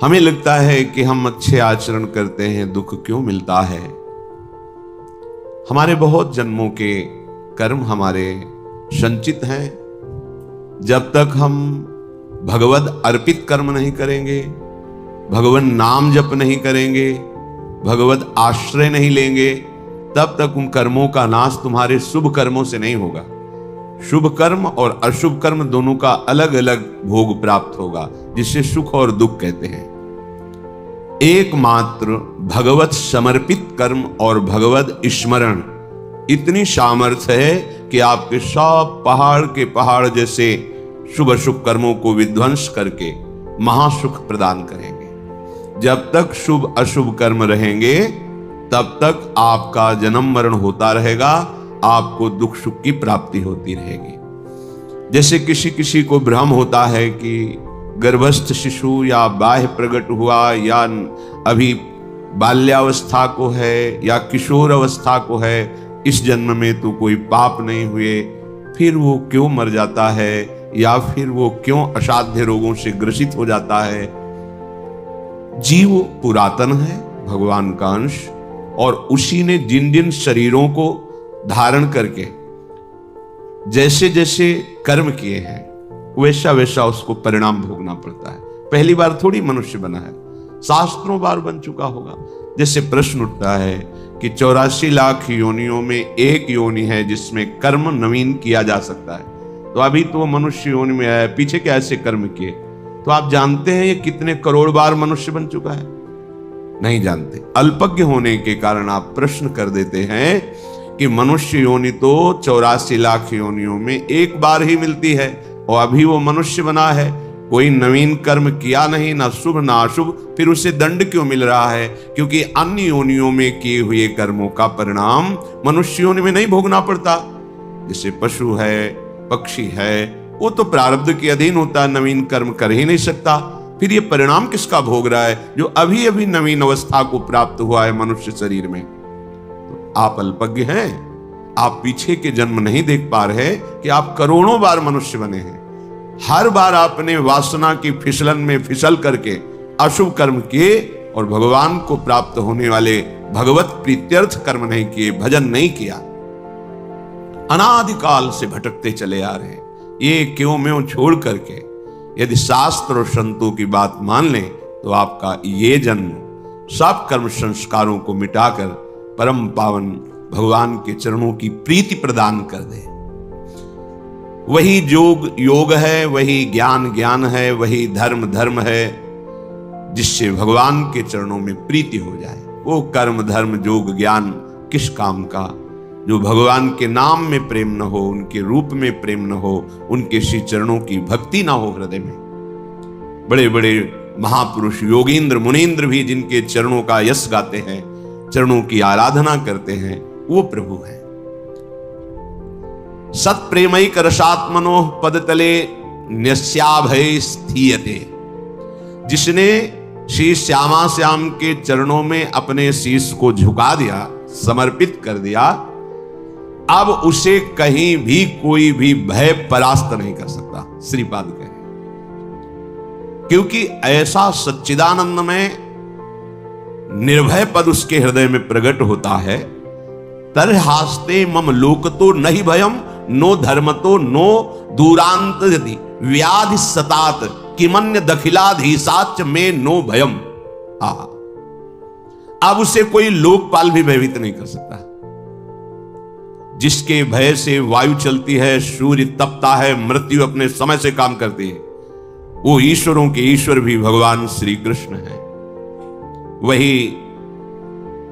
हमें लगता है कि हम अच्छे आचरण करते हैं, दुख क्यों मिलता है? हमारे बहुत जन्मों के कर्म हमारे संचित हैं। जब तक हम भगवद अर्पित कर्म नहीं करेंगे, भगवान नाम जप नहीं करेंगे, भगवत आश्रय नहीं लेंगे, तब तक उन कर्मों का नाश तुम्हारे शुभ कर्मों से नहीं होगा। शुभ कर्म और अशुभ कर्म दोनों का अलग अलग भोग प्राप्त होगा, जिसे सुख और दुख कहते हैं। एकमात्र भगवत समर्पित कर्म और भगवत स्मरण इतनी सामर्थ्य है कि आपके सब पहाड़ के पहाड़ जैसे शुभ अशुभ कर्मों को विध्वंस करके महासुख प्रदान करेंगे। जब तक शुभ अशुभ कर्म रहेंगे तब तक आपका जन्म मरण होता रहेगा, आपको दुख सुख की प्राप्ति होती रहेगी। जैसे किसी किसी को भ्रम होता है कि गर्भस्थ शिशु या बाह्य प्रकट हुआ या अभी बाल्यावस्था को है या किशोर अवस्था को है, इस जन्म में तो कोई पाप नहीं हुए, फिर वो क्यों मर जाता है या फिर वो क्यों असाध्य रोगों से ग्रसित हो जाता है? जीव पुरातन है, भगवान का अंश, और उसी ने जिन जिन शरीरों को धारण करके जैसे जैसे कर्म किए हैं वैसा वैसा उसको परिणाम भोगना पड़ता है। पहली बार थोड़ी मनुष्य बना है, शास्त्रों बार बन चुका होगा। जैसे प्रश्न उठता है कि 84 लाख योनियों में एक योनि है जिसमें कर्म नवीन किया जा सकता है, तो अभी तो वो मनुष्य योनि में आया, पीछे क्या ऐसे कर्म किए? तो आप जानते हैं ये कितने करोड़ बार मनुष्य बन चुका है? नहीं जानते। अल्पज्ञ होने के कारण आप प्रश्न कर देते हैं कि मनुष्य योनि तो 84 लाख योनियों में एक बार ही मिलती है और अभी वो मनुष्य बना है, कोई नवीन कर्म किया नहीं, ना शुभ ना अशुभ, फिर उसे दंड क्यों मिल रहा है? क्योंकि अन्य योनियों में किए हुए कर्मों का परिणाम मनुष्य योनि में नहीं भोगना पड़ता। जैसे पशु है, पक्षी है, वो तो प्रारब्ध के अधीन होता है, नवीन कर्म कर ही नहीं सकता। फिर ये परिणाम किसका भोग रहा है? जो अभी अभी नवीन अवस्था को प्राप्त हुआ है मनुष्य शरीर में। तो आप अल्पज्ञ हैं, आप पीछे के जन्म नहीं देख पा रहे कि आप करोड़ों बार मनुष्य बने हैं। हर बार आपने वासना की फिसलन में फिसल करके अशुभ कर्म किए और भगवान को प्राप्त होने वाले भगवत प्रीत्यर्थ कर्म नहीं किए, भजन नहीं किया। अनादिकाल से भटकते चले आ रहे हैं। ये क्यों म्यों छोड़ करके यदि शास्त्र और संतों की बात मान लें तो आपका ये जन्म सब कर्म संस्कारों को मिटाकर परम पावन भगवान के चरणों की प्रीति प्रदान कर दे। वही योग योग है, वही ज्ञान ज्ञान है, वही धर्म धर्म है, जिससे भगवान के चरणों में प्रीति हो जाए। वो कर्म धर्म योग ज्ञान किस काम का जो भगवान के नाम में प्रेम न हो, उनके रूप में प्रेम न हो, उनके श्री चरणों की भक्ति ना हो हृदय में। बड़े बड़े महापुरुष योगींद्र मुनींद्र भी जिनके चरणों का यश गाते हैं, चरणों की आराधना करते हैं, वो प्रभु हैं। सत प्रेमैक रसात्मनो पदतले न्यस्याभय स्थीयते। जिसने श्री श्यामा श्याम के चरणों में अपने शीश को झुका दिया, समर्पित कर दिया, अब उसे कहीं भी कोई भी भय परास्त नहीं कर सकता, श्रीपाद कह रहे। क्योंकि ऐसा सच्चिदानंद में निर्भय पद उसके हृदय में प्रकट होता है। तरहास्ते मम लोकतो नहीं भयम, नो धर्मतो नो दूरांत यदि व्याधि सतात किमन्य दखिलाधीसाच में नो भयम। अब उसे कोई लोकपाल भी भयभीत नहीं कर सकता। जिसके भय से वायु चलती है, सूर्य तपता है, मृत्यु अपने समय से काम करती है, वो ईश्वरों के ईश्वर भी भगवान श्री कृष्ण है। वही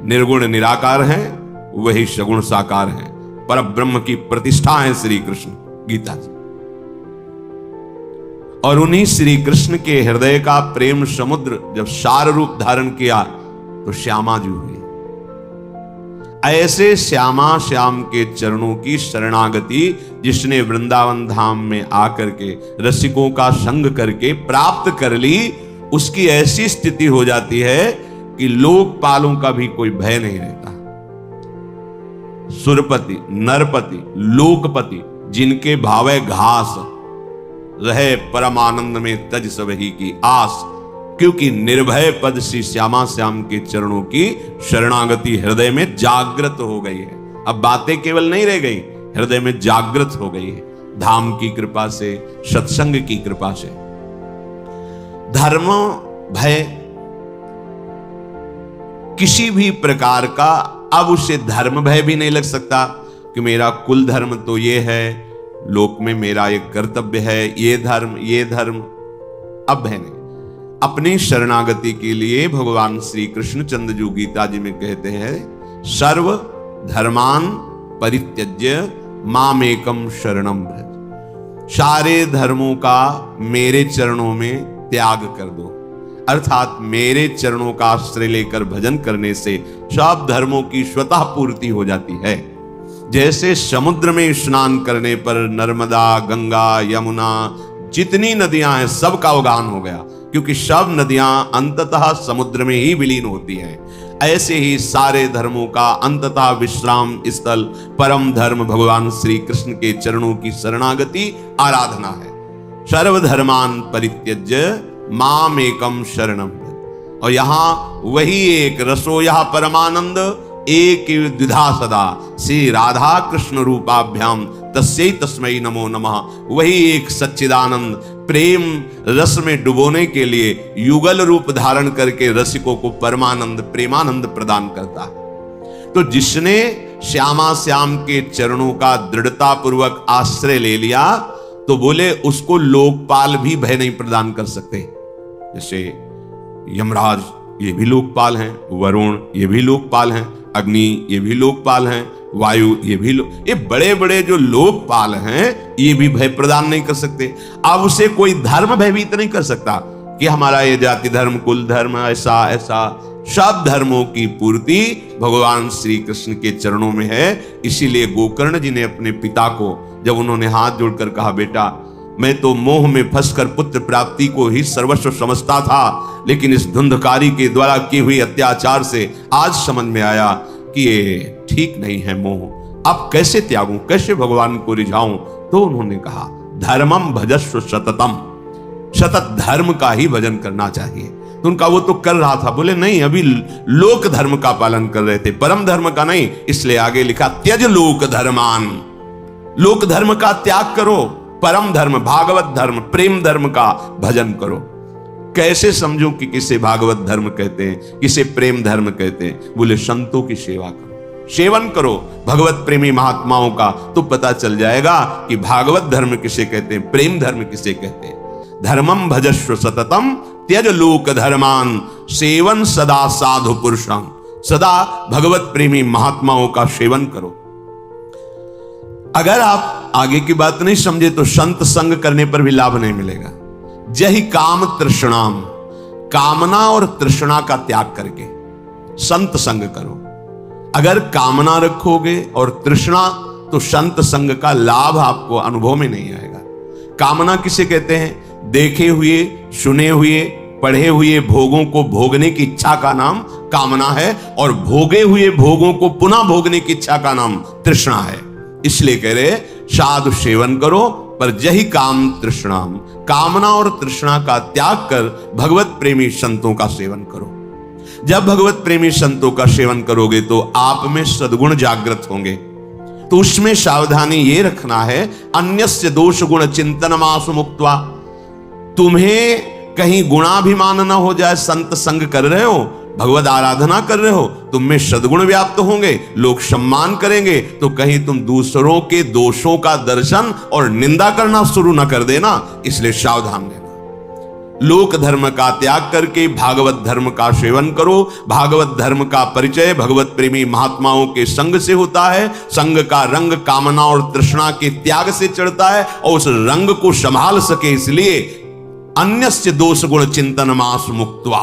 निर्गुण निराकार है, वही सगुण साकार है, पर ब्रह्म की प्रतिष्ठा है श्री कृष्ण, गीता जी। और उन्हीं श्री कृष्ण के हृदय का प्रेम समुद्र जब सार रूप धारण किया तो श्यामा जी हुई। ऐसे श्यामा श्याम के चरणों की शरणागति जिसने वृंदावन धाम में आकर के रसिकों का संग करके प्राप्त कर ली, उसकी ऐसी स्थिति हो जाती है कि लोकपालों का भी कोई भय नहीं रहता। सुरपति, नरपति, लोकपति जिनके भावे घास रहे परमानंद में तज सबही की आस, क्योंकि निर्भय पद श्री श्यामा श्याम के चरणों की शरणागति हृदय में जागृत हो गई है। अब बातें केवल नहीं रह गई, हृदय में जागृत हो गई है धाम की कृपा से, सत्संग की कृपा से। धर्म भय किसी भी प्रकार का अब उसे धर्म भय भी नहीं लग सकता कि मेरा कुल धर्म तो ये है, लोक में मेरा एक कर्तव्य है, ये धर्म अब भय नहीं। अपनी शरणागति के लिए भगवान श्री कृष्ण चंद्र जी गीता जी में कहते हैं, सर्व धर्मान परित्यज्य मामेकम शरणम भज। सारे धर्मों का मेरे चरणों में त्याग कर दो, अर्थात मेरे चरणों का आश्रय लेकर भजन करने से सब धर्मों की स्वतः पूर्ति हो जाती है। जैसे समुद्र में स्नान करने पर नर्मदा, गंगा, यमुना, जितनी नदियां हैं सबका उगान हो गया, क्योंकि सब नदियां अंततः समुद्र में ही विलीन होती हैं। ऐसे ही सारे धर्मों का अंततः विश्राम स्थल परम धर्म भगवान श्री कृष्ण के चरणों की शरणागति आराधना है। सर्वधर्मान परित्यज्य माम एकम शरणम। और यहां वही एक रसो यह परमानंद एक द्विधा सदा श्री राधा कृष्ण रूपाभ्याम तस्यै तस्मै नमो नमः। वही एक सच्चिदानंद प्रेम रस में डुबोने के लिए युगल रूप धारण करके रसिकों को परमानंद प्रेमानंद प्रदान करता है। तो जिसने श्यामा श्याम के चरणों का दृढ़ता पूर्वक आश्रय ले लिया तो बोले उसको लोकपाल भी भय नहीं प्रदान कर सकते। जैसे यमराज ये भी लोकपाल हैं, वरुण ये भी लोकपाल हैं, अग्नि ये भी लोकपाल हैं, वायु ये भी ये बड़े बड़े जो लोकपाल हैं ये भी भय प्रदान नहीं कर सकते। अब उसे कोई धर्म भयभीत नहीं कर सकता कि हमारा ये जाति धर्म कुल धर्म ऐसा ऐसा। सब धर्मों की पूर्ति भगवान श्री कृष्ण के चरणों में है। इसीलिए गोकर्ण जी ने अपने पिता को जब उन्होंने हाथ जोड़कर कहा, बेटा मैं तो मोह में फंसकर पुत्र प्राप्ति को ही सर्वस्व समझता था, लेकिन इस धुंधकारी के द्वारा की हुई अत्याचार से आज समझ में आया कि ये ठीक नहीं है मोह, अब कैसे त्यागूं, कैसे भगवान को रिझाऊं। तो उन्होंने कहा धर्मम भजस्व सततम, सतत धर्म का ही भजन करना चाहिए। तो उनका वो तो कर रहा था, बोले नहीं अभी लोक धर्म का पालन कर रहे थे, परम धर्म का नहीं। इसलिए आगे लिखा त्यज लोक धर्मान, लोक धर्म का त्याग करो, परम धर्म भागवत धर्म प्रेम धर्म का भजन करो। कैसे समझो कि किसे भागवत धर्म कहते हैं, किसे प्रेम धर्म कहते हैं? बोले संतों की सेवा करो, सेवन करो भगवत प्रेमी महात्माओं का, तो पता चल जाएगा कि भागवत धर्म किसे कहते हैं, प्रेम धर्म किसे कहते हैं। धर्मम भजस्व सततम त्यज लोक धर्मान सेवन सदा साधु पुरुषं, सदा भगवत प्रेमी महात्माओं का सेवन करो। अगर आप आगे की बात नहीं समझे तो संत संग करने पर भी लाभ नहीं मिलेगा। जहि काम तृष्णाम, कामना और तृष्णा का त्याग करके संत संग करो। अगर कामना रखोगे और तृष्णा तो संत संग का लाभ आपको अनुभव में नहीं आएगा। कामना किसे कहते हैं? देखे हुए सुने हुए पढ़े हुए भोगों को भोगने की इच्छा का नाम कामना है, और भोगे हुए भोगों को पुनः भोगने की इच्छा का नाम तृष्णा है। इसलिए कह रहे साधु सेवन करो पर जहि काम तृष्णाम, कामना और तृष्णा का त्याग कर भगवत प्रेमी संतों का सेवन करो। जब भगवत प्रेमी संतों का सेवन करोगे तो आप में सद्गुण जागृत होंगे। तो उसमें सावधानी ये रखना है, अन्यस्य दोष गुण चिंतनमासु मुक्त्वा, तुम्हें कहीं गुणाभिमान ना हो जाए। संत संग कर रहे हो, भगवत आराधना कर रहे हो, तुम में सद्गुण व्याप्त होंगे, लोग सम्मान करेंगे, तो कहीं तुम दूसरों के दोषों का दर्शन और निंदा करना शुरू न कर देना। इसलिए सावधान रहना। लोक धर्म का त्याग करके भागवत धर्म का सेवन करो। भागवत धर्म का परिचय भगवत प्रेमी महात्माओं के संग से होता है। संग का रंग कामना और तृष्णा के त्याग से चढ़ता है, और उस रंग को संभाल सके इसलिए अन्यस्य दोष गुण चिंतन मास मुक्त्वा,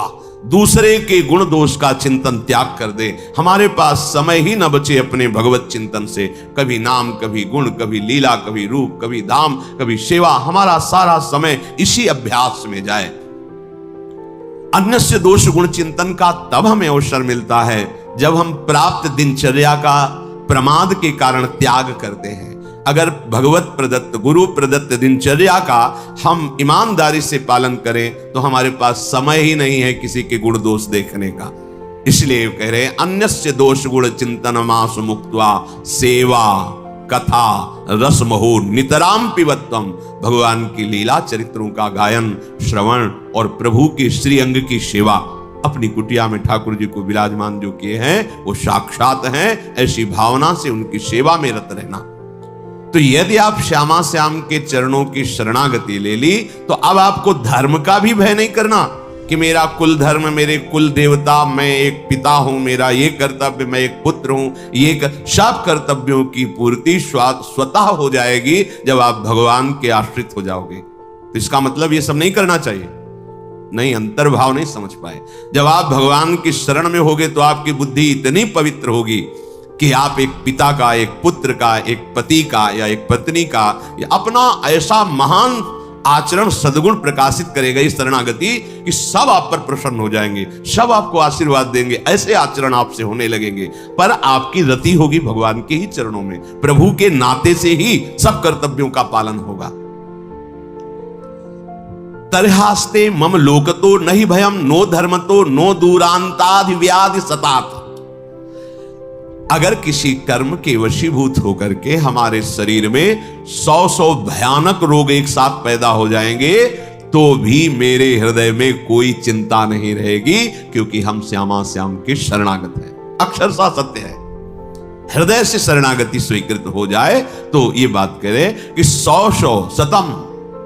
दूसरे के गुण दोष का चिंतन त्याग कर दे। हमारे पास समय ही न बचे अपने भगवत चिंतन से। कभी नाम, कभी गुण, कभी लीला, कभी रूप, कभी धाम, कभी सेवा, हमारा सारा समय इसी अभ्यास में जाए। अन्यस्य दोष गुण चिंतन का तब हमें अवसर मिलता है जब हम प्राप्त दिनचर्या का प्रमाद के कारण त्याग करते हैं। अगर भगवत प्रदत्त गुरु प्रदत्त दिनचर्या का हम ईमानदारी से पालन करें तो हमारे पास समय ही नहीं है किसी के गुण दोष देखने का। इसलिए कह रहे हैं अन्यस्य दोष गुण चिंतन मास मुक्त्वा सेवा कथा रसमहो नितराम पिबत्वम। भगवान की लीला चरित्रों का गायन श्रवण और प्रभु के श्री अंग की सेवा। अपनी कुटिया में ठाकुर जी को विराजमान जो किए हैं वो साक्षात हैं, ऐसी भावना से उनकी सेवा में रत रहना। तो यदि आप श्यामा श्याम के चरणों की शरणागति ले ली तो अब आपको धर्म का भी भय नहीं करना कि मेरा कुल धर्म, मेरे कुल देवता, मैं एक पिता हूं, मेरा ये कर्तव्य, मैं एक पुत्र हूं। ये सब कर्तव्यों की पूर्ति स्वतः हो जाएगी जब आप भगवान के आश्रित हो जाओगे। तो इसका मतलब ये सब नहीं करना चाहिए, नहीं, अंतर्भाव नहीं समझ पाए। जब आप भगवान की शरण में होगे तो आपकी बुद्धि इतनी पवित्र होगी कि आप एक पिता का, एक पुत्र का, एक पति का या एक पत्नी का या अपना ऐसा महान आचरण सद्गुण प्रकाशित करेगा इस शरणागति कि सब आप पर प्रसन्न हो जाएंगे, सब आपको आशीर्वाद देंगे, ऐसे आचरण आपसे होने लगेंगे। पर आपकी रति होगी भगवान के ही चरणों में, प्रभु के नाते से ही सब कर्तव्यों का पालन होगा। तरहास्ते मम लोकतो नहीं भयम नो धर्मतो नो दूरांताधिव्याधि सतात। अगर किसी कर्म के वशीभूत होकर के हमारे शरीर में 100 भयानक रोग एक साथ पैदा हो जाएंगे तो भी मेरे हृदय में कोई चिंता नहीं रहेगी, क्योंकि हम श्यामा श्याम के शरणागत हैं। अक्षरशः सत्य है। हृदय से शरणागति स्वीकृत हो जाए तो ये बात करें कि 100 शतम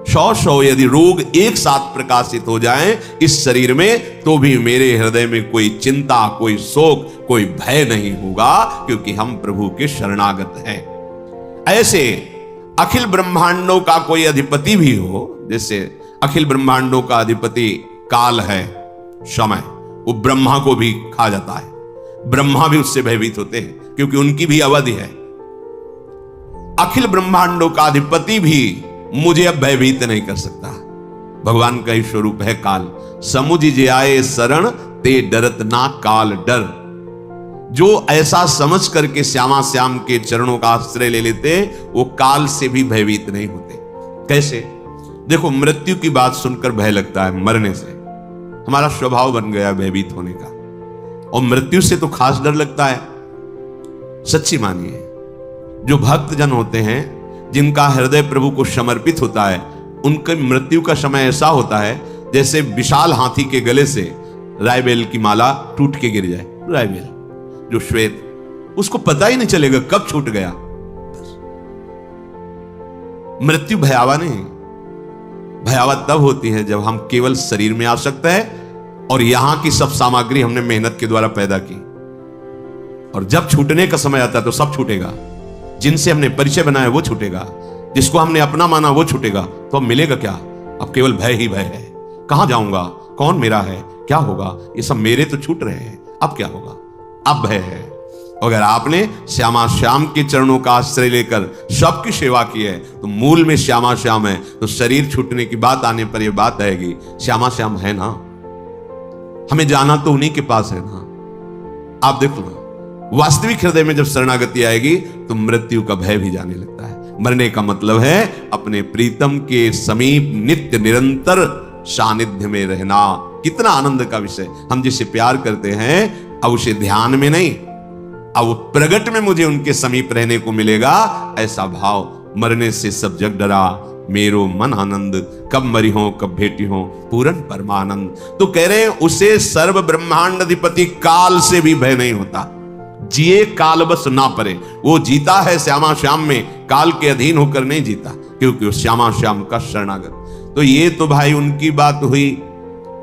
100 यदि रोग एक साथ प्रकाशित हो जाएं इस शरीर में तो भी मेरे हृदय में कोई चिंता, कोई शोक, कोई भय नहीं होगा, क्योंकि हम प्रभु के शरणागत हैं। ऐसे अखिल ब्रह्मांडों का कोई अधिपति भी हो, जैसे अखिल ब्रह्मांडों का अधिपति काल है, समय, वो ब्रह्मा को भी खा जाता है, ब्रह्मा भी उससे भयभीत होते हैं क्योंकि उनकी भी अवधि है। अखिल ब्रह्मांडों का अधिपति भी मुझे अब भयभीत नहीं कर सकता। भगवान का ही स्वरूप है काल। समुझ जे आए शरण ते डरत ना काल डर। जो ऐसा समझ करके श्यामा श्याम के चरणों का आश्रय ले लेते वो काल से भी भयभीत नहीं होते। कैसे? देखो, मृत्यु की बात सुनकर भय लगता है, मरने से हमारा स्वभाव बन गया भयभीत होने का, और मृत्यु से तो खास डर लगता है। सच्ची मानिए, जो भक्त जन होते हैं जिनका हृदय प्रभु को समर्पित होता है, उनके मृत्यु का समय ऐसा होता है जैसे विशाल हाथी के गले से रायबेल की माला टूट के गिर जाए। रायबेल जो श्वेत, उसको पता ही नहीं चलेगा कब छूट गया। मृत्यु भयावह नहीं, भयावह तब होती है जब हम केवल शरीर में आ सकते हैं और यहां की सब सामग्री हमने मेहनत के द्वारा पैदा की, और जब छूटने का समय आता है तो सब छूटेगा। जिनसे हमने परिचय बनाया वो छूटेगा, जिसको हमने अपना माना वो छूटेगा। तो अब मिलेगा क्या? अब केवल भय ही भय है। कहां जाऊंगा, कौन मेरा है, क्या होगा, ये सब मेरे तो छूट रहे हैं, अब क्या होगा? अब भय है। अगर आपने श्यामा श्याम के चरणों का आश्रय लेकर सबकी सेवा की है तो मूल में श्यामा श्याम है, तो शरीर छूटने की बात आने पर यह बात आएगी, श्यामा श्याम है ना, हमें जाना तो उन्हीं के पास है ना। आप देखो ना, वास्तविक हृदय में जब शरणागति आएगी तो मृत्यु का भय भी जाने लगता है। मरने का मतलब है अपने प्रीतम के समीप नित्य निरंतर सानिध्य में रहना। कितना आनंद का विषय। हम जिसे प्यार करते हैं अब उसे ध्यान में नहीं, अब प्रगट में मुझे उनके समीप रहने को मिलेगा, ऐसा भाव। मरने से सब जग डरा, मेरो मन आनंद, कब मरी हो कब भेटी हो पूरन परमानंद। तो कह रहे हैं उसे सर्व ब्रह्मांड अधिपति काल से भी भय नहीं होता। जिए काल बस ना परे। वो जीता है श्यामा श्याम में, काल के अधीन होकर नहीं जीता, क्योंकि वो श्यामा श्याम का शरणागत। तो ये तो भाई उनकी बात हुई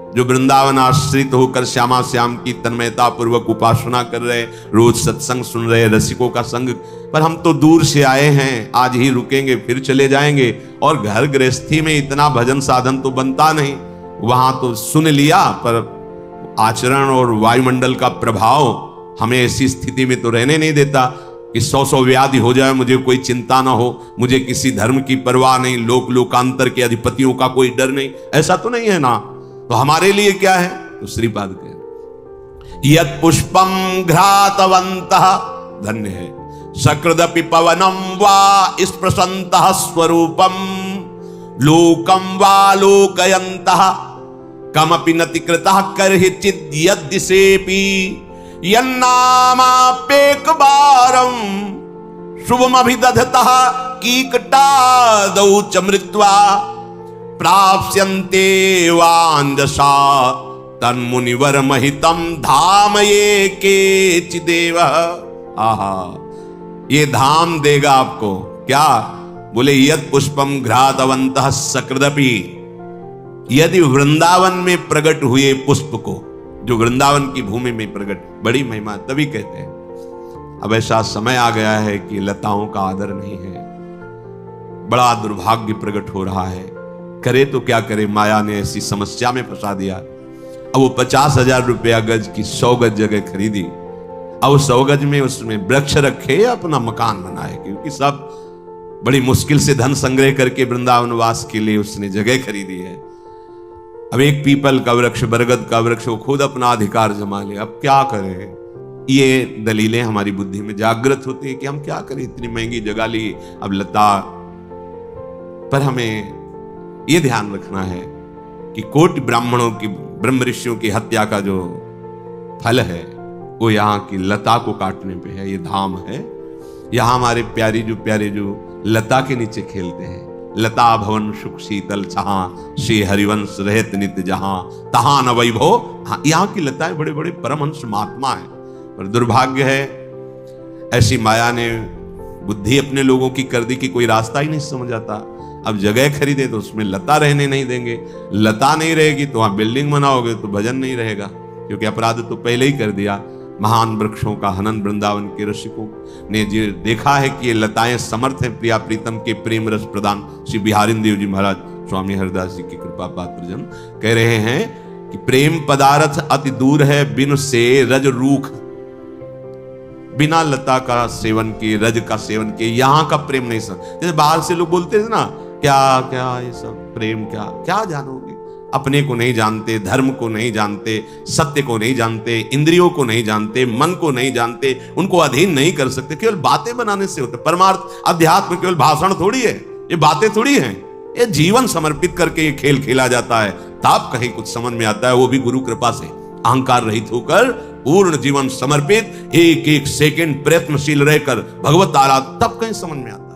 जो वृंदावन आश्रित होकर श्यामा श्याम की तन्मयता पूर्वक उपासना कर रहे, रोज सत्संग सुन रहे, रसिकों का संग। पर हम तो दूर से आए हैं, आज ही रुकेंगे फिर चले जाएंगे, और घर गृहस्थी में इतना भजन साधन तो बनता नहीं। वहां तो सुन लिया, पर आचरण और वायुमंडल का प्रभाव हमें ऐसी स्थिति में तो रहने नहीं देता कि 100 व्याधि हो जाए, मुझे कोई चिंता ना हो, मुझे किसी धर्म की परवाह नहीं, लोक लोकांतर के अधिपतियों का कोई डर नहीं। ऐसा तो नहीं है ना। तो हमारे लिए क्या है? तो श्रीपाद कह यत् पुष्पम घ्रातवंतः, धन्य है सकृदपि पवनम वा स्पृशन्तः स्वरूपम लोकम वा लोकयन्तः कमपि नति कृतः करहि चिद् यद्दिशेपि यन्नामाप्येकवारं शुभमभिदधतः कीकटादौ च मृत्वा प्राप्स्यन्ते वाञ्जसा तन्मुनिवरमहितं धाम ये केचिदेव। आहा, ये धाम देगा आपको क्या? बोले यद पुष्पम घ्रातवन्तः सकृदपि, यदि वृंदावन में प्रकट हुए पुष्प को, जो वृंदावन की भूमि में प्रकट, बड़ी महिमा, तभी कहते हैं। अब ऐसा समय आ गया है कि लताओं का आदर नहीं है, बड़ा दुर्भाग्य प्रकट हो रहा है। करे तो क्या करे, माया ने ऐसी समस्या में फंसा दिया। अब वो 50,000 रुपया गज की 100 गज जगह खरीदी, अब 100 गज में उसमें वृक्ष रखे, अपना मकान बनाए, क्योंकि सब बड़ी मुश्किल से धन संग्रह करके वृंदावन वास के लिए उसने जगह खरीदी है। अब एक पीपल का वृक्ष, बरगद का वृक्ष, वो खुद अपना अधिकार जमा ले। अब क्या करें? ये दलीलें हमारी बुद्धि में जागृत होती है कि हम क्या करें, इतनी महंगी जगह ली, अब लता। पर हमें ये ध्यान रखना है कि कोटि ब्राह्मणों की, ब्रह्म ऋषियों की हत्या का जो फल है वो यहाँ की लता को काटने पे है। ये धाम है। यहाँ हमारे प्यारे जो लता के नीचे खेलते हैं। लता भवन सुख शीतल छहाँ, श्री हरिवंश रहत नित्य जहां, तहां न वैभव। हाँ, यहाँ की लताएं बड़े बड़े परमहंस महात्मा है। पर दुर्भाग्य है, ऐसी माया ने बुद्धि अपने लोगों की कर दी कि कोई रास्ता ही नहीं समझ आता। अब जगह खरीदे तो उसमें लता रहने नहीं देंगे, लता नहीं रहेगी तो वहां बिल्डिंग बनाओगे तो भजन नहीं रहेगा, क्योंकि अपराध तो पहले ही कर दिया। महान वृक्षों का हनन वृंदावन के रसिकों ने जो देखा है कि ये लताएं समर्थ हैं प्रिया प्रीतम के प्रेम रस प्रदान। श्री बिहारिन देव जी महाराज स्वामी हरदास जी की कृपा पात्र जन कह रहे हैं कि प्रेम पदार्थ अति दूर है बिन से रज रूख। बिना लता का सेवन किए, रज का सेवन किए, यहाँ का प्रेम नहीं समझ। जैसे बाहर से लोग बोलते थे ना, क्या क्या ये सब प्रेम, क्या क्या जानोगे, अपने को नहीं जानते, धर्म को नहीं जानते, सत्य को नहीं जानते, इंद्रियों को नहीं जानते, मन को नहीं जानते, उनको अधीन नहीं कर सकते। केवल बातें बनाने से होता है। परमार्थ अध्यात्म केवल भाषण थोड़ी है, ये बातें थोड़ी हैं, ये जीवन समर्पित करके ये खेल खेला जाता है। तब कहीं कुछ समझ में आता है, वो भी गुरु कृपा से, अहंकार रहित होकर पूर्ण जीवन समर्पित, एक एक सेकंड प्रयत्नशील रहकर भगवत आराधना, तब कहीं समझ में आता है।